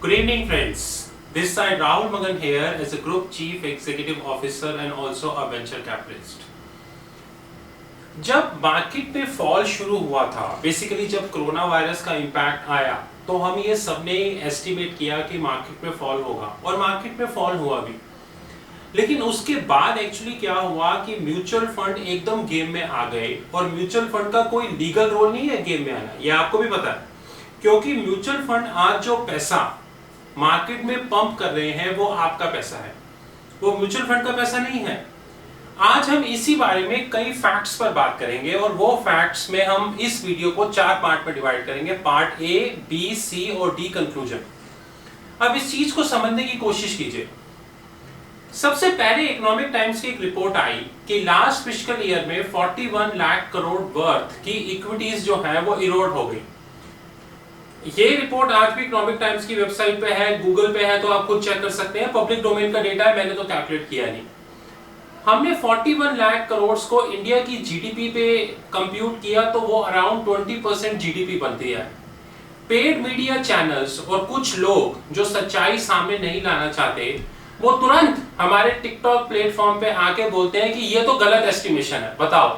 Good evening, friends. This side Rahul Magan here as a Group Chief Executive Officer and also a Venture Capitalist. जब market में fall शुरू हुआ था, basically जब corona virus का impact आया, तो हम ये सबने एस्टिमेट किया कि मार्केट में फॉल होगा और मार्केट में फॉल हुआ भी। लेकिन उसके बाद एक्चुअली क्या हुआ कि म्यूचुअल फंड एकदम गेम में आ गए और म्यूचुअल फंड का कोई लीगल रोल नहीं है गेम में आना, ये आपको भी पता है, क्योंकि म्यूचुअल फंड आज जो पैसा मार्केट में पंप कर रहे हैं वो आपका पैसा है, वो म्यूचुअल फंड का पैसा नहीं है। आज हम इसी बारे में कई फैक्ट्स पर बात करेंगे और वो फैक्ट्स में हम इस वीडियो को 4 पार्ट में डिवाइड करेंगे, पार्ट ए, बी, सी और डी कंक्लूजन। अब इस चीज को समझने की कोशिश कीजिए। सबसे पहले इकोनॉमिक टाइम्स की एक रिपोर्ट आई कि लास्ट फिस्कल ईयर में 41 लाख करोड़ वर्थ की इक्विटीज जो है वो इरोड हो गई। ये रिपोर्ट आज भी इकोनॉमिक टाइम्स की वेबसाइट पे है, गूगल पे है, तो आप खुद चेक कर सकते हैं, पब्लिक डोमेन का डेटा है, मैंने तो कैलकुलेट किया नहीं। हमने 41 लाख करोड़ को इंडिया की जीडीपी पे कंप्यूट किया तो वो अराउंड 20% जीडीपी बनती है। पेड मीडिया चैनल्स और कुछ लोग जो सच्चाई सामने नहीं लाना चाहते वो तुरंत हमारे टिकटॉक प्लेटफॉर्म पे आके बोलते हैं कि ये तो गलत एस्टिमेशन है। बताओ,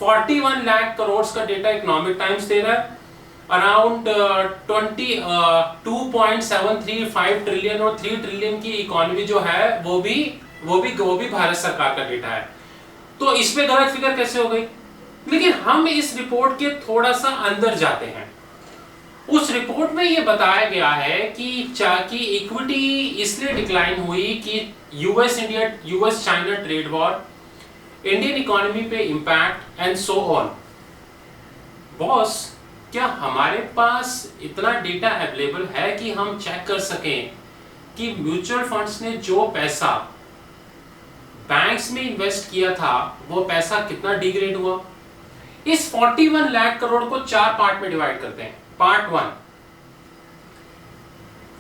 41 लाख करोड़ का डेटा इकोनॉमिक टाइम्स दे रहा है, अराउंड 2.735 ट्रिलियन और 3 ट्रिलियन की इकोनॉमी जो है वो भी भारत सरकार का डेटा है। तो इसमें गलत फिगर कैसे हो गई? लेकिन हम इस रिपोर्ट के थोड़ा सा अंदर जाते हैं। उस रिपोर्ट में ये बताया गया है कि इक्विटी इसलिए डिक्लाइन हुई कि US China trade war, Indian economy पे impact and so on. Boss, क्या हमारे पास इतना डेटा अवेलेबल है कि हम चेक कर सकें कि म्यूचुअल फंड्स ने जो पैसा बैंक्स में इन्वेस्ट किया था वो पैसा कितना डिग्रेड हुआ? इस 41 लाख करोड़ को 4 पार्ट में डिवाइड करते हैं। Part 1,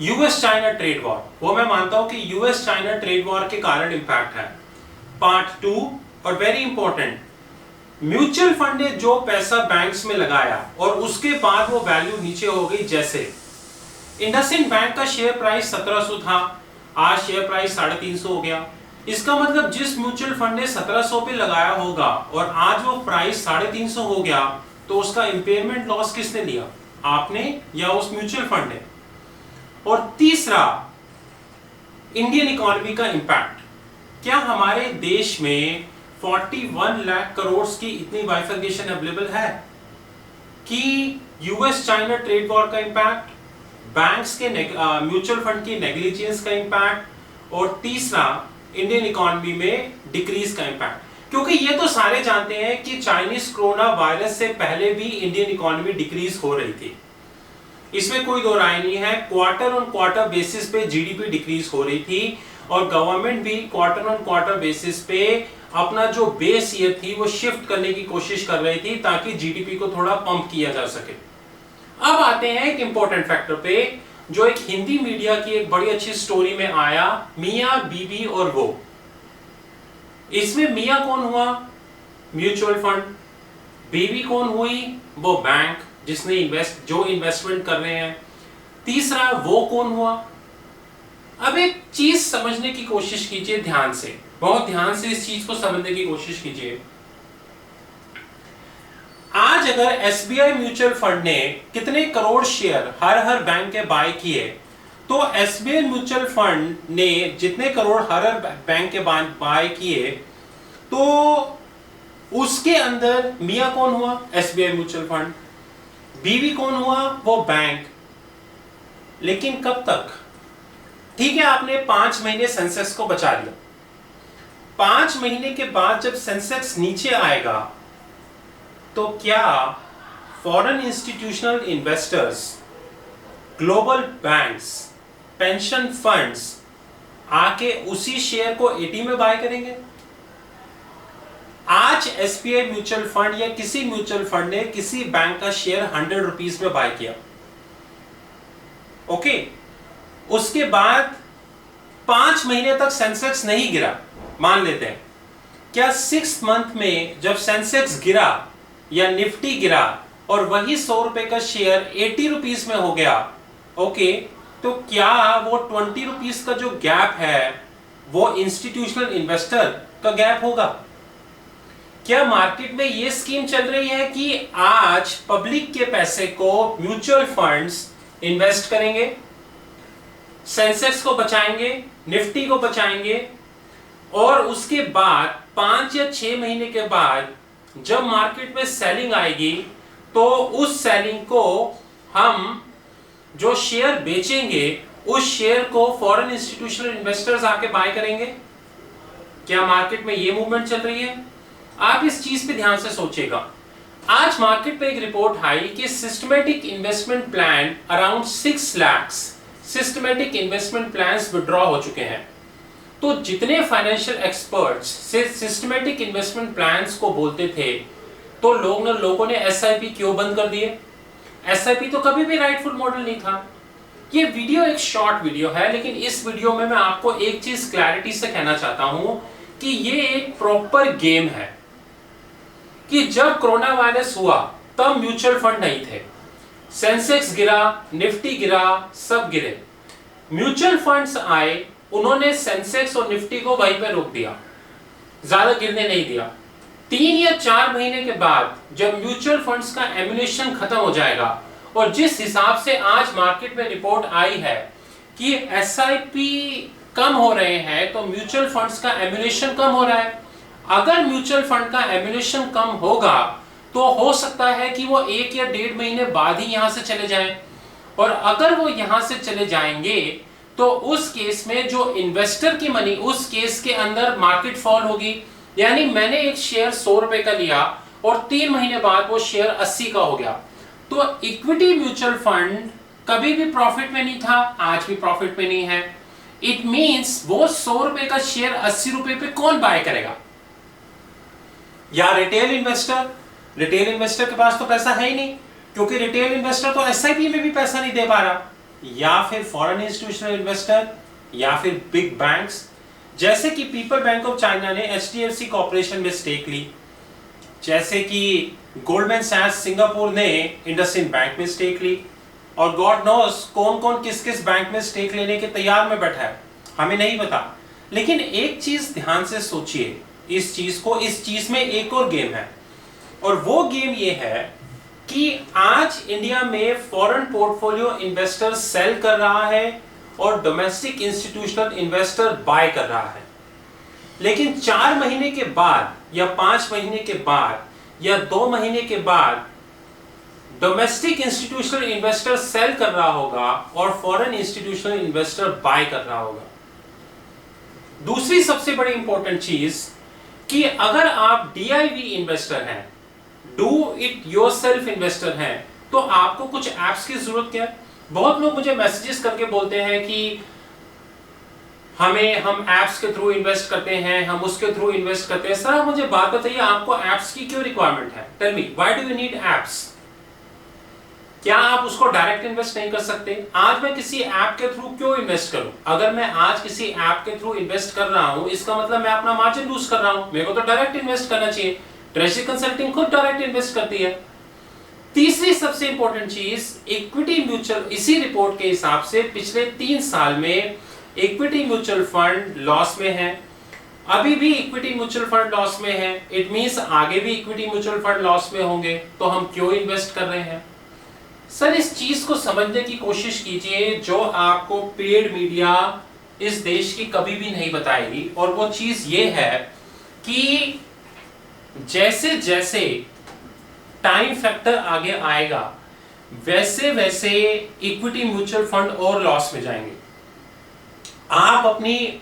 US China trade war, वो मैं मानता हूं कि यूएस चाइना ट्रेड वॉर के कारण इंपैक्ट है। पार्ट 2 और वेरी इंपॉर्टेंट, म्यूचुअल फंड ने जो पैसा बैंक्स में लगाया और उसके बाद वो वैल्यू नीचे हो गई। जैसे इंडसइंड बैंक का शेयर प्राइस 1700 था, आज शेयर प्राइस 350 हो गया। इसका मतलब जिस म्यूचुअल फंड ने 1700 पे लगाया होगा और आज वो प्राइस 350 हो गया, तो उसका इंपेयरमेंट लॉस किसने लिया? आपने या उस म्यूचुअल फंड ने? और तीसरा, इंडियन इकोनॉमी का इंपैक्ट। क्या हमारे देश में 41 लाख करोड़ की इतनी बाइफर्केशन अवेलेबल है कि यूएस चाइना ट्रेड वॉर का इंपैक्ट, बैंक्स के म्यूचुअल फंड की नेग्लिजेंस का इंपैक्ट और तीसरा इंडियन इकोनॉमी में डिक्रीज का इंपैक्ट? क्योंकि ये तो सारे जानते हैं कि चाइनीज कोरोना वायरस से पहले भी इंडियन इकोनॉमी डिक्रीज हो रही थी, इसमें कोई दो राय नहीं है। क्वार्टर ऑन क्वार्टर बेसिस पे जीडीपी डिक्रीज हो रही थी और गवर्नमेंट भी क्वार्टर ऑन क्वार्टर बेसिस पे अपना जो बेस ईयर थी वो शिफ्ट करने की कोशिश कर रही थी ताकि जीडीपी को थोड़ा पंप किया जा सके। अब आते हैं एक इंपॉर्टेंट फैक्टर पे जो एक हिंदी मीडिया की एक बड़ी अच्छी स्टोरी में आया, मियां बीबी और वो। इसमें मियां कौन हुआ? Mutual fund. बीबी कौन हुई? वो बैंक जिसने इन्वेस्टमेंट कर रहे हैं। तीसरा वो कौन हुआ? अब एक चीज समझने की कोशिश कीजिए ध्यान से, बहुत ध्यान से इस चीज को समझने की कोशिश कीजिए। आज अगर एसबीआई म्यूचुअल फंड ने कितने करोड़ शेयर हर बैंक के बाय किए, तो एसबीआई म्यूचुअल फंड ने जितने करोड़ हर बैंक के बाय किए, तो उसके अंदर मियां कौन हुआ? SBI mutual fund. बीवी कौन हुआ? वो बैंक। लेकिन कब तक? ठीक है, आपने 5 महीने सेंसेक्स को बचा लिया। 5 महीने के बाद जब सेंसेक्स नीचे आएगा तो क्या foreign institutional investors, global banks, pension funds आके उसी शेयर को 80 में बाय करेंगे? आज एसबीआई म्यूचुअल फंड या किसी म्यूचुअल फंड ने किसी बैंक का शेयर 100 रुपीस में बाय किया, ओके, उसके बाद 5 महीने तक सेंसेक्स नहीं गिरा, मान लेते हैं। क्या 6 मंथ में जब सेंसेक्स गिरा या निफ्टी गिरा और वही 100 रुपए का शेयर 80 रुपीस में हो गया, ओके, तो क्या वो 20 रुपीज का जो गैप है वो इंस्टीट्यूशनल इन्वेस्टर का गैप होगा? क्या मार्केट में ये स्कीम चल रही है कि आज पब्लिक के पैसे को म्यूचुअल फंड्स इन्वेस्ट करेंगे, सेंसेक्स को बचाएंगे, निफ्टी को बचाएंगे, और उसके बाद 5 या 6 महीने के बाद जब मार्केट में सेलिंग आएगी तो उस सेलिंग को हम जो शेयर बेचेंगे उस शेयर को फॉरेन इंस्टीट्यूशनल इन्वेस्टर्स आके बाय करेंगे? क्या मार्केट में ये मूवमेंट चल रही है? आप इस चीज पे ध्यान से सोचिएगा। आज मार्केट में एक रिपोर्ट आई कि systematic investment plan around 6 lakh systematic investment plans withdraw हो चुके हैं। तो जितने financial experts systematic investment plans को बोलते थे, तो लोगों ने एसआईपी क्यों बंद कर दिए? एसआईपी तो कभी भी राइटफुल मॉडल नहीं था। ये वीडियो एक शॉर्ट वीडियो है, लेकिन इस वीडियो में मैं आपको एक चीज क्लैरिटी से कहना चाहता हूं कि ये एक प्रॉपर गेम है कि जब कोरोना वायरस हुआ तब म्यूचुअल फंड नहीं थे, सेंसेक्स गिरा, निफ्टी गिरा, सब गिरे। म्यूचुअल फंड्स आए, उन्होंने सेंसेक्स और निफ्टी को वहीं पे रोक दिया, ज्यादा गिरने नहीं दिया। 3 या 4 महीने के बाद जब म्यूचुअल फंड्स का एम्युनिशन खत्म हो जाएगा, और जिस हिसाब से आज मार्केट में रिपोर्ट आई है कि एसआईपी कम हो रहे हैं, तो म्यूचुअल फंड्स का एम्युनिशन कम हो रहा है। अगर म्यूचुअल फंड का एम्युनिशन कम होगा तो हो सकता है कि वो 1 या 1.5 महीने बाद ही यहां से चले जाएं, और अगर वो यहां से चले जाएंगे तो उस केस में जो इन्वेस्टर की मनी, उस केस के अंदर मार्केट फॉल होगी। यानी मैंने एक शेयर 100 रुपए का लिया और 3 महीने बाद वो शेयर 80 का हो गया, तो इक्विटी म्यूचुअल फंड कभी भी प्रॉफिट में नहीं था, आज भी प्रॉफिट में नहीं है। इट मींस वो 100 रुपए का शेयर 80 रुपए पे कौन बाय करेगा? या रिटेल इन्वेस्टर? रिटेल इन्वेस्टर के पास तो पैसा है ही नहीं, क्योंकि रिटेल इन्वेस्टर तो एसआईपी में भी पैसा नहीं दे पा रहा। या फिर फॉरेन इंस्टीट्यूशनल इन्वेस्टर, या फिर बिग बैंक्स, जैसे कि पीपल बैंक ऑफ चाइना ने एचडीएफसी कॉर्पोरेशन में स्टेक ली, जैसे कि गोल्डमैन सैक्स सिंगापुर ने इंडसइंड बैंक में स्टेक ली, और गॉड नोस कौन कौन किस किस बैंक में स्टेक लेने के तैयार में बैठा है, हमें नहीं पता। लेकिन एक चीज ध्यान से सोचिए, इस चीज में एक और गेम है, और वो गेम ये है कि आज इंडिया में फॉरेन पोर्टफोलियो इन्वेस्टर सेल कर रहा है और डोमेस्टिक इंस्टीट्यूशनल इन्वेस्टर बाय कर रहा है। लेकिन 4 महीने के बाद या 5 महीने के बाद या 2 महीने के बाद डोमेस्टिक इंस्टीट्यूशनल इन्वेस्टर सेल कर रहा होगा और फॉरेन इंस्टीट्यूशनल इन्वेस्टर बाय कर रहा होगा। दूसरी सबसे बड़ी इंपॉर्टेंट चीज कि अगर आप डीआईवी इन्वेस्टर हैं, डू इट योरसेल्फ इन्वेस्टर हैं, तो आपको कुछ एप्स की जरूरत क्या है? बहुत लोग मुझे मैसेजेस करके बोलते हैं कि हम एप्स के थ्रू इन्वेस्ट करते हैं, हम उसके थ्रू इन्वेस्ट करते हैं। सर मुझे बात बताइए, आपको एप्स की क्यों रिक्वायरमेंट है? Tell me, why do you need apps? क्या आप उसको डायरेक्ट इन्वेस्ट नहीं कर सकते? आज मैं किसी ऐप के थ्रू क्यों इन्वेस्ट करूं? अगर मैं आज किसी ऐप के थ्रू इन्वेस्ट कर रहा हूं, इसका मतलब मैं अपना मार्जिन लूज कर रहा हूं। मेरे को तो डायरेक्ट इन्वेस्ट करना चाहिए। ट्रेजरी कंसल्टिंग खुद डायरेक्ट इन्वेस्ट करती है। तीसरी सबसे इंपॉर्टेंट चीज, इक्विटी म्यूचुअल, इसी रिपोर्ट के हिसाब से पिछले 3 साल में इक्विटी म्यूचुअल फंड लॉस में है, अभी भी इक्विटी म्यूचुअल फंड लॉस में है। इट मींस आगे भी इक्विटी म्यूचुअल फंड लॉस में होंगे, तो हम क्यों इन्वेस्ट कर रहे हैं? सर इस चीज को समझने की कोशिश कीजिए जो आपको पेड मीडिया इस देश की कभी भी नहीं बताएगी, और वो चीज ये है कि जैसे जैसे टाइम फैक्टर आगे आएगा वैसे वैसे इक्विटी म्यूचुअल फंड और लॉस में जाएंगे। आप अपनी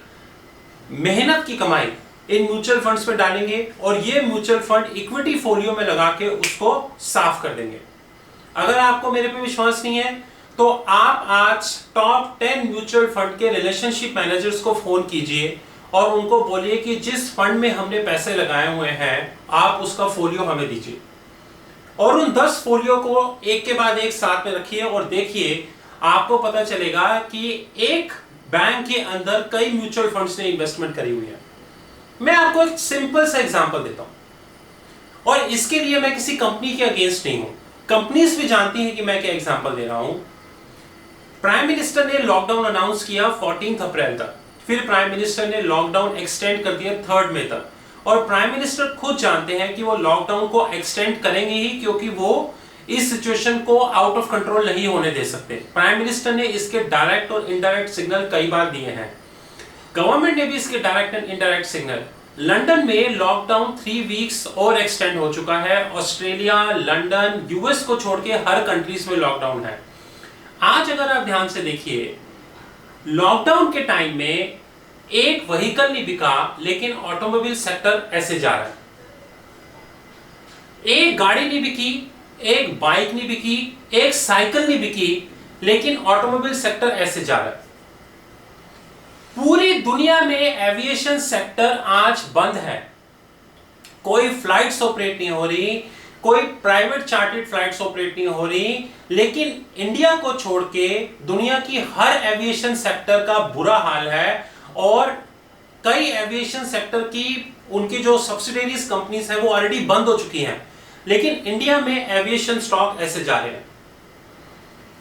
मेहनत की कमाई इन म्यूचुअल फंड्स पे डालेंगे और ये म्यूचुअल फंड इक्विटी फोलियो में लगा के उसको साफ कर देंगे। अगर आपको मेरे पे विश्वास नहीं है तो आप आज टॉप 10 म्यूचुअल फंड के रिलेशनशिप मैनेजर्स को फोन कीजिए और उनको बोलिए कि जिस फंड में हमने पैसे लगाए हुए हैं आप उसका फोलियो हमें दीजिए, और उन 10 फोलियो को एक के बाद एक साथ में रखिए और देखिए आपको पता चलेगा कि एक बैंक के अंदर कई म्यूचुअल फंड्स ने इन्वेस्टमेंट करी हुई है। मैं आपको एक सिंपल सा एग्जांपल देता हूं, और इसके लिए मैं किसी कंपनी के अगेंस्ट नहीं हूं, कंपनीज भी जानती हैं कि मैं क्या एग्जांपल दे रहा हूं। प्राइम मिनिस्टर ने लॉकडाउन अनाउंस किया 14 अप्रैल तक, फिर प्राइम मिनिस्टर ने लॉकडाउन एक्सटेंड कर दिया 3 मई तक, और प्राइम मिनिस्टर खुद जानते हैं कि वो लॉकडाउन को एक्सटेंड करेंगे ही, क्योंकि वो इस सिचुएशन को आउट ऑफ कंट्रोल नहीं होने दे सकते। प्राइम मिनिस्टर ने इसके डायरेक्ट और इनडायरेक्ट सिग्नल कई बार दिए हैं, गवर्नमेंट ने भी इसके direct and indirect signal. London में लॉकडाउन 3 वीक्स और एक्सटेंड हो चुका है। ऑस्ट्रेलिया, लंदन, यूएस को छोड़ के हर कंट्रीज में लॉकडाउन है। आज अगर आप ध्यान से देखिए, लॉकडाउन के टाइम में एक व्हीकल नहीं बिका, लेकिन ऑटोमोबाइल सेक्टर ऐसे जा रहा है। एक गाड़ी नहीं बिकी, एक बाइक नहीं बिकी, एक साइकिल नहीं बिकी, लेकिन ऑटोमोबाइल सेक्टर ऐसे जा रहा है। पूरी दुनिया में एविएशन सेक्टर आज बंद है। कोई फ्लाइट्स ऑपरेट नहीं हो रही, कोई प्राइवेट चार्टर्ड फ्लाइट्स ऑपरेट नहीं हो रही, लेकिन इंडिया को छोड़ के दुनिया की हर एविएशन सेक्टर का बुरा हाल है। और कई एविएशन सेक्टर की उनकी जो सब्सिडियरीज कंपनीज हैं वो ऑलरेडी बंद हो चुकी हैं, लेकिन इंडिया में एविएशन स्टॉक ऐसे जा रहे हैं।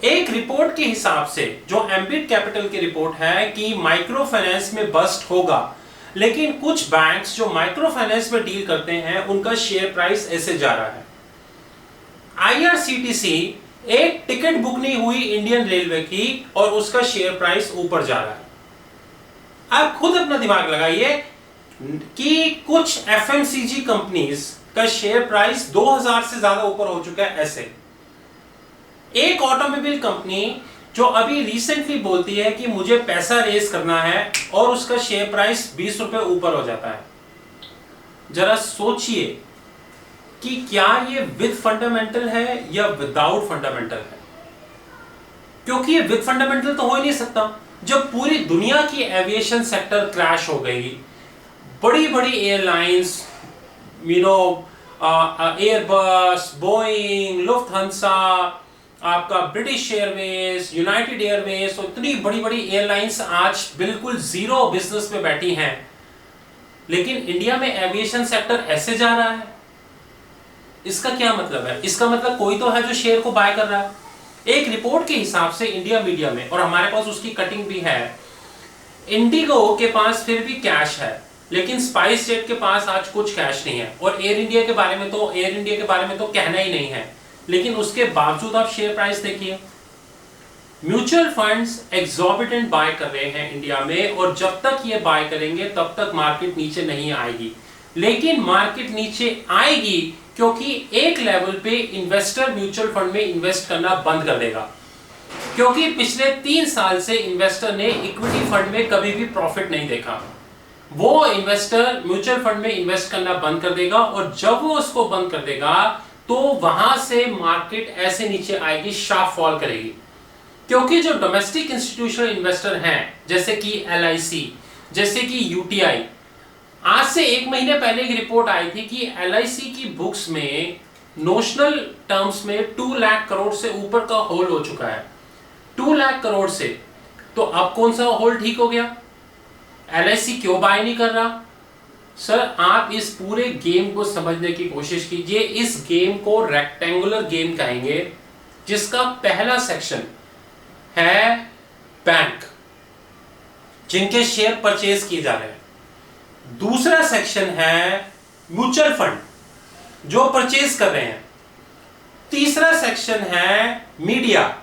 एक रिपोर्ट के हिसाब से, जो एम्बिट कैपिटल की रिपोर्ट है, कि माइक्रो फाइनेंस में बस्ट होगा, लेकिन कुछ बैंक्स जो माइक्रो फाइनेंस में डील करते हैं उनका शेयर प्राइस ऐसे जा रहा है। आईआरसीटीसी एक टिकट बुक नहीं हुई इंडियन रेलवे की और उसका शेयर प्राइस ऊपर जा रहा है। आप खुद अपना दिमाग लगाइए कि कुछ एफएमसीजी कंपनीज का शेयर प्राइस 2000 से ज्यादा ऊपर हो चुका है। ऐसे एक ऑटोमोबाइल कंपनी जो अभी रिसेंटली बोलती है कि मुझे पैसा रेज करना है और उसका शेयर प्राइस 20 रुपए ऊपर हो जाता है। जरा सोचिए कि क्या ये विद फंडामेंटल है या विदाउट फंडामेंटल है, क्योंकि ये विद फंडामेंटल तो हो ही नहीं सकता। जब पूरी दुनिया की एविएशन सेक्टर क्रैश हो गई, बड़ी बड़ी एयरलाइंस, एयरबस, बोइंग, लुफ्थहांसा, आपका ब्रिटिश एयरवेज, यूनाइटेड एयरवेज, तो इतनी बड़ी बड़ी एयरलाइंस आज बिल्कुल जीरो बिजनेस में बैठी हैं, लेकिन इंडिया में एविएशन सेक्टर ऐसे जा रहा है। इसका क्या मतलब है? इसका मतलब कोई तो है जो शेयर को बाय कर रहा है। एक रिपोर्ट के हिसाब से इंडिया मीडिया में, और हमारे पास उसकी कटिंग भी है, इंडिगो के पास फिर भी कैश है, लेकिन स्पाइस जेट के पास आज कुछ कैश नहीं है। और एयर इंडिया के बारे में तो कहना ही नहीं है, लेकिन उसके बावजूद आप शेयर प्राइस देखिए। म्यूचुअल फंड्स एग्जॉर्बिटेंट बाय कर रहे हैं इंडिया में, और जब तक ये बाय करेंगे तब तक मार्केट नीचे नहीं आएगी। लेकिन मार्केट नीचे आएगी क्योंकि एक लेवल पे इन्वेस्टर म्यूचुअल फंड में इन्वेस्ट करना बंद कर देगा, क्योंकि पिछले 3 साल से इन्वेस्टर ने इक्विटी फंड में कभी भी प्रॉफिट नहीं देखा। वो इन्वेस्टर म्यूचुअल फंड में इन्वेस्ट करना बंद कर देगा, और जब वो उसको बंद कर देगा तो वहां से मार्केट ऐसे नीचे आएगी, शार्प फॉल करेगी। क्योंकि जो डोमेस्टिक इंस्टीट्यूशनल इन्वेस्टर हैं, जैसे कि LIC, जैसे कि UTI, आज से 1 महीने पहले एक रिपोर्ट आई थी कि LIC की बुक्स में नोशनल टर्म्स में 2 लाख करोड़ से ऊपर का होल्ड हो चुका है। 2 लाख करोड़ से, तो अब कौन सा होल्ड ठीक हो गया? LIC क्यों बाय नहीं कर रहा? सर, आप इस पूरे गेम को समझने की कोशिश कीजिए। इस गेम को रेक्टेंगुलर गेम कहेंगे, जिसका पहला सेक्शन है बैंक, जिनके शेयर परचेज किए जा रहे हैं। दूसरा सेक्शन है म्यूचुअल फंड, जो परचेज कर रहे हैं। तीसरा सेक्शन है मीडिया,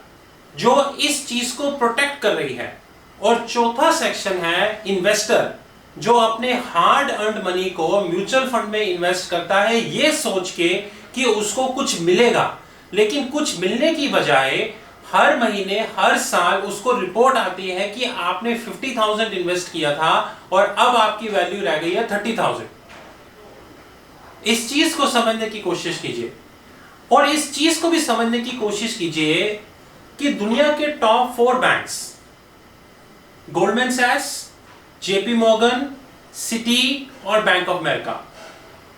जो इस चीज को प्रोटेक्ट कर रही है। और चौथा सेक्शन है इन्वेस्टर, जो अपने हार्ड अर्न्ड मनी को म्यूचुअल फंड में इन्वेस्ट करता है, ये सोच के कि उसको कुछ मिलेगा। लेकिन कुछ मिलने की बजाय हर महीने, हर साल उसको रिपोर्ट आती है कि आपने 50,000 इन्वेस्ट किया था और अब आपकी वैल्यू रह गई है 30,000। इस चीज को समझने की कोशिश कीजिए, और इस चीज को भी समझने की कोशिश कीजिए कि दुनिया के टॉप 4 बैंक्स, गोल्डमैन सैक्स, JP मॉर्गन, सिटी और बैंक ऑफ अमेरिका,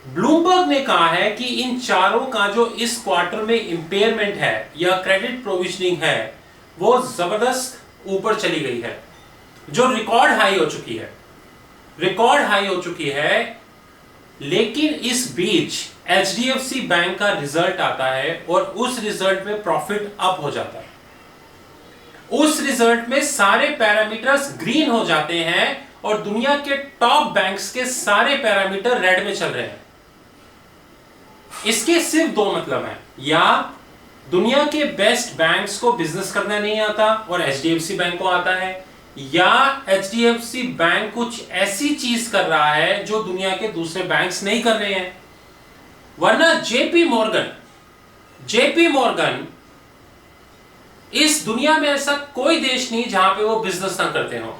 ब्लूमबर्ग ने कहा है कि इन चारों का जो इस क्वार्टर में इंपेयरमेंट है या क्रेडिट प्रोविजनिंग है, वो जबरदस्त ऊपर चली गई है, जो रिकॉर्ड हाई हो चुकी है। लेकिन इस बीच HDFC बैंक का रिजल्ट आता है और उस रिजल्ट में प्रॉफिट अप हो जाता है। उस रिजल्ट में सारे पैरामीटर्स ग्रीन हो जाते हैं और दुनिया के टॉप बैंक्स के सारे पैरामीटर रेड में चल रहे हैं। इसके सिर्फ दो मतलब हैं, या दुनिया के बेस्ट बैंक्स को बिजनेस करना नहीं आता और एचडीएफसी बैंक को आता है, या एचडीएफसी बैंक कुछ ऐसी चीज कर रहा है जो दुनिया के दूसरे बैंक्स नहीं कर रहे हैं। वरना जेपी मॉर्गन इस दुनिया में ऐसा कोई देश नहीं जहां पे वो बिजनेस ना करते हो।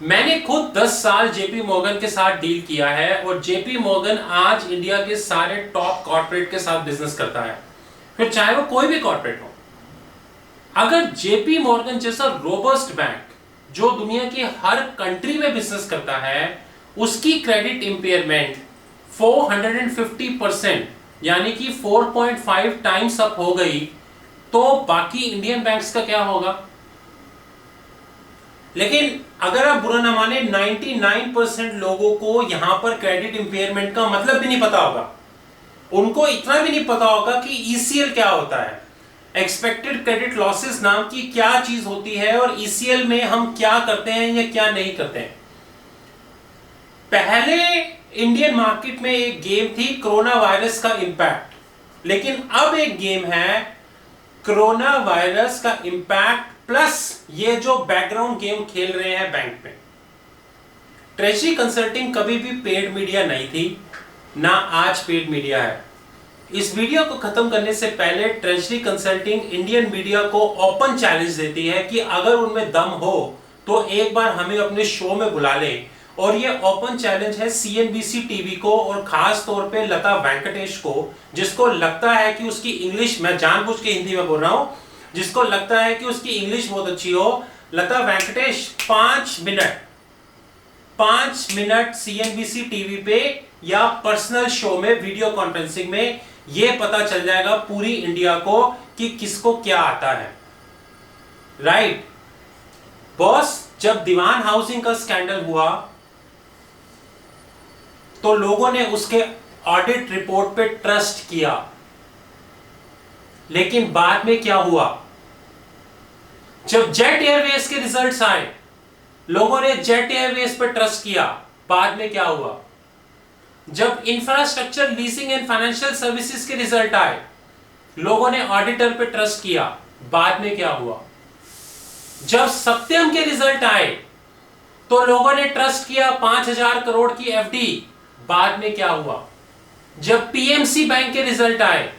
मैंने खुद 10 साल जेपी मॉर्गन के साथ डील किया है और जेपी मॉर्गन आज इंडिया के सारे टॉप कॉर्पोरेट के साथ बिजनेस करता है, फिर चाहे वो कोई भी कॉर्पोरेट हो। अगर जेपी मॉर्गन जैसा रोबस्ट बैंक जो दुनिया की हर कंट्री में बिजनेस करता है, उसकी क्रेडिट इंपेयरमेंट 450% यानी कि 4.5 टाइम्स अप हो गई, तो बाकी इंडियन बैंक्स का क्या होगा? लेकिन अगर आप बुरा ना माने, 99% लोगों को यहां पर क्रेडिट इंपेयरमेंट का मतलब भी नहीं पता होगा। उनको इतना भी नहीं पता होगा कि ईसीएल क्या होता है, एक्सपेक्टेड क्रेडिट लॉसेस नाम की क्या चीज होती है, और ईसीएल में हम क्या करते हैं या क्या नहीं करते हैं। पहले इंडियन मार्केट में एक गेम थी कोरोना वायरस का इंपैक्ट, लेकिन अब एक गेम है कोरोना वायरस का इंपैक्ट प्लस ये जो बैकग्राउंड गेम खेल रहे हैं बैंक में। ट्रेजरी कंसल्टिंग कभी भी पेड मीडिया नहीं थी, ना आज पेड मीडिया है। इस वीडियो को खत्म करने से पहले ट्रेजरी कंसल्टिंग इंडियन मीडिया को ओपन चैलेंज देती है कि अगर उनमें दम हो तो एक बार हमें अपने शो में बुला ले। और ये ओपन चैलेंज है सीएनबीसी टीवी को और खास तौर पे लता वेंकटेश को, जिसको लगता है कि उसकी इंग्लिश, मैं जानबूझ के हिंदी में बोल रहा हूं, जिसको लगता है कि उसकी इंग्लिश बहुत अच्छी हो। लता वेंकटेश 5 मिनट सीएनबीसी टीवी पे या पर्सनल शो में वीडियो कॉन्फ्रेंसिंग में ये पता चल जाएगा पूरी इंडिया को कि किसको क्या आता है। राइट बॉस, जब दीवान हाउसिंग का स्कैंडल हुआ तो लोगों ने उसके ऑडिट रिपोर्ट पे ट्रस्ट किया, लेकिन बाद में क्या हुआ? जब जेट एयरवेज के रिजल्ट्स आए, लोगों ने जेट एयरवेज पे ट्रस्ट किया, बाद में क्या हुआ? जब infrastructure leasing and financial services के रिजल्ट आए, लोगों ने ऑडिटर पे ट्रस्ट किया, बाद में क्या हुआ? जब सत्यम के रिजल्ट आए तो लोगों ने ट्रस्ट किया 5,000 करोड़ की एफडी, बाद में क्या हुआ? जब पीएमसी बैंक के रिजल्ट आए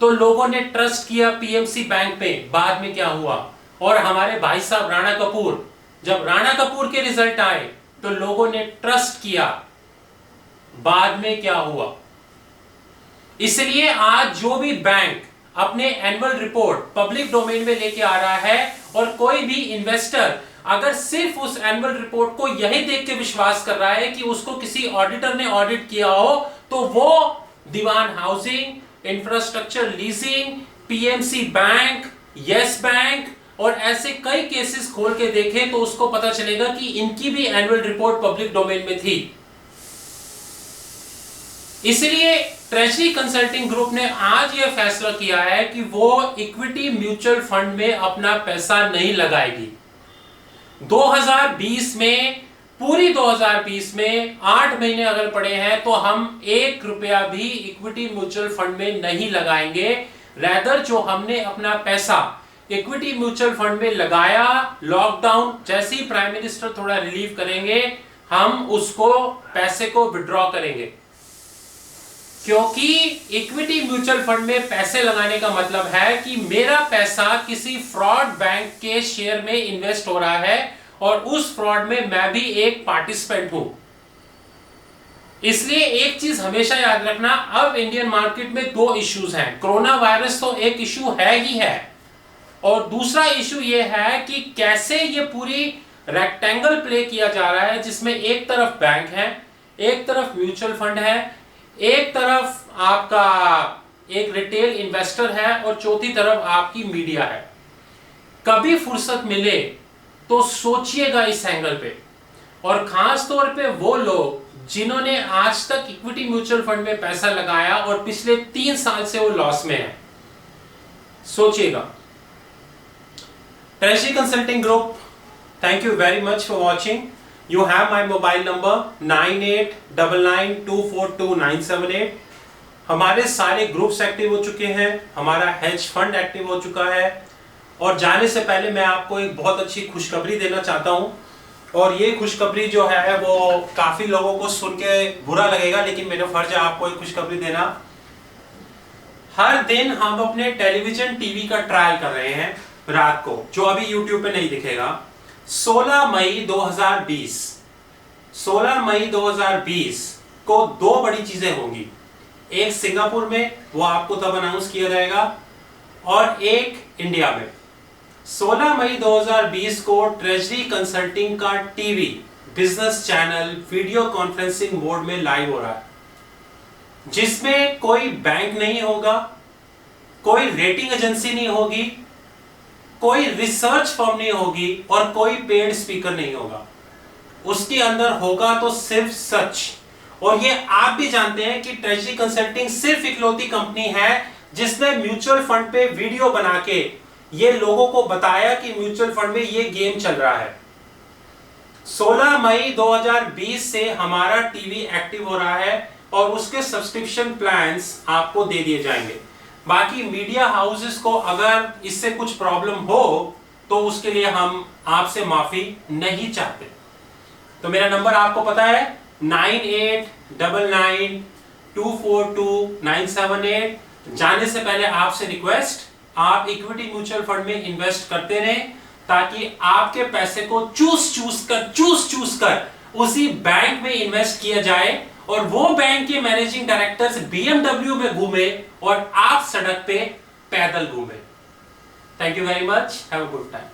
तो लोगों ने ट्रस्ट किया पीएमसी बैंक पे, बाद में क्या हुआ? और हमारे भाई साहब राणा कपूर, जब राणा कपूर के रिजल्ट आए तो लोगों ने ट्रस्ट किया, बाद में क्या हुआ? इसलिए आज जो भी बैंक अपने एनुअल रिपोर्ट पब्लिक डोमेन में लेके आ रहा है और कोई भी इन्वेस्टर अगर सिर्फ उस एनुअल रिपोर्ट को यही देख के विश्वास कर रहा है कि उसको किसी ऑडिटर ने ऑडिट किया हो, तो वो Dewan housing, infrastructure leasing, PMC bank, yes bank और ऐसे कई केसेस खोल के देखें तो उसको पता चलेगा कि इनकी भी एनुअल रिपोर्ट पब्लिक डोमेन में थी। इसलिए ट्रेजरी कंसल्टिंग ग्रुप ने आज यह फैसला किया है कि वो इक्विटी म्यूचुअल फंड में अपना पैसा नहीं लगाएगी। 2020 में, पूरी 2020 में 8 महीने अगर पड़े हैं तो हम 1 रुपया भी इक्विटी म्यूचुअल फंड में नहीं लगाएंगे। रैदर जो हमने अपना पैसा इक्विटी म्यूचुअल फंड में लगाया, लॉकडाउन जैसे ही प्राइम मिनिस्टर थोड़ा रिलीव करेंगे, हम उसको पैसे को विड्रॉ करेंगे। क्योंकि इक्विटी म्यूचुअल फंड में पैसे लगाने का मतलब है कि मेरा पैसा किसी फ्रॉड बैंक के शेयर में इन्वेस्ट हो रहा है और उस फ्रॉड में मैं भी एक पार्टिसिपेंट हूं। इसलिए एक चीज हमेशा याद रखना, अब इंडियन मार्केट में 2 इश्यूज हैं। कोरोना वायरस तो एक इश्यू है ही है, और दूसरा इश्यू यह है कि कैसे ये पूरी रेक्टेंगल प्ले किया जा रहा है, जिसमें एक तरफ बैंक है, एक तरफ म्यूचुअल फंड है, एक तरफ आपका एक रिटेल इन्वेस्टर है और चौथी तरफ आपकी मीडिया है। कभी फुर्सत मिले तो सोचिएगा इस एंगल पे, और खास तौर पे वो लोग जिन्होंने आज तक इक्विटी म्यूचुअल फंड में पैसा लगाया और पिछले 3 साल से वो लॉस में है, सोचिएगा। Treasury Consulting Group, thank you very much for watching. You have my mobile number 9899242978. हमारे सारे ग्रुप्स एक्टिव हो चुके हैं, हमारा हेज फंड एक्टिव हो चुका है। और जाने से पहले मैं आपको एक बहुत अच्छी खुशखबरी देना चाहता हूं, और ये खुशखबरी जो है वो काफी लोगों को सुन के बुरा लगेगा, लेकिन मेरा फर्ज है आपको एक खुशखबरी देना। हर दिन हम अपने टेलीविजन टीवी का ट्रायल कर रहे हैं रात को, जो अभी यूट्यूब पे नहीं दिखेगा। 16 मई 2020 को दो बड़ी चीजें होंगी। एक सिंगापुर में, वो आपको तब अनाउंस किया जाएगा, और एक इंडिया में। 16 मई 2020 को ट्रेजरी कंसल्टिंग का TV business channel video conferencing mode में लाइव हो रहा है, जिसमें कोई बैंक नहीं होगा, कोई रेटिंग एजेंसी नहीं होगी, कोई रिसर्च फर्म नहीं होगी, और कोई पेड स्पीकर नहीं होगा। उसके अंदर होगा तो सिर्फ सच। और ये आप भी जानते हैं कि ट्रेजरी कंसल्टिंग सिर्फ इकलौती कंपनी है जिसने म्यूचुअल फंड पे वीडियो बना के ये लोगों को बताया कि म्यूचुअल फंड में ये गेम चल रहा है। 16 मई 2020 से हमारा टीवी एक्टिव हो रहा है, और उसके सब्सक्रिप्शन प्लान्स आपको दे दिए जाएंगे। बाकी मीडिया हाउसेस को अगर इससे कुछ प्रॉब्लम हो तो उसके लिए हम आपसे माफी नहीं चाहते। तो मेरा नंबर आपको पता है 9899242978। जाने से पहले आपसे रिक्वेस्ट, आप इक्विटी म्यूचुअल फंड में इन्वेस्ट करते रहें, ताकि आपके पैसे को चूस चूस कर उसी बैंक में इन्वेस्ट किया जाए, और वो बैंक के मैनेजिंग डायरेक्टर्स BMW में घूमे और आप सड़क पे पैदल घूमे। Thank you very much, have a good time.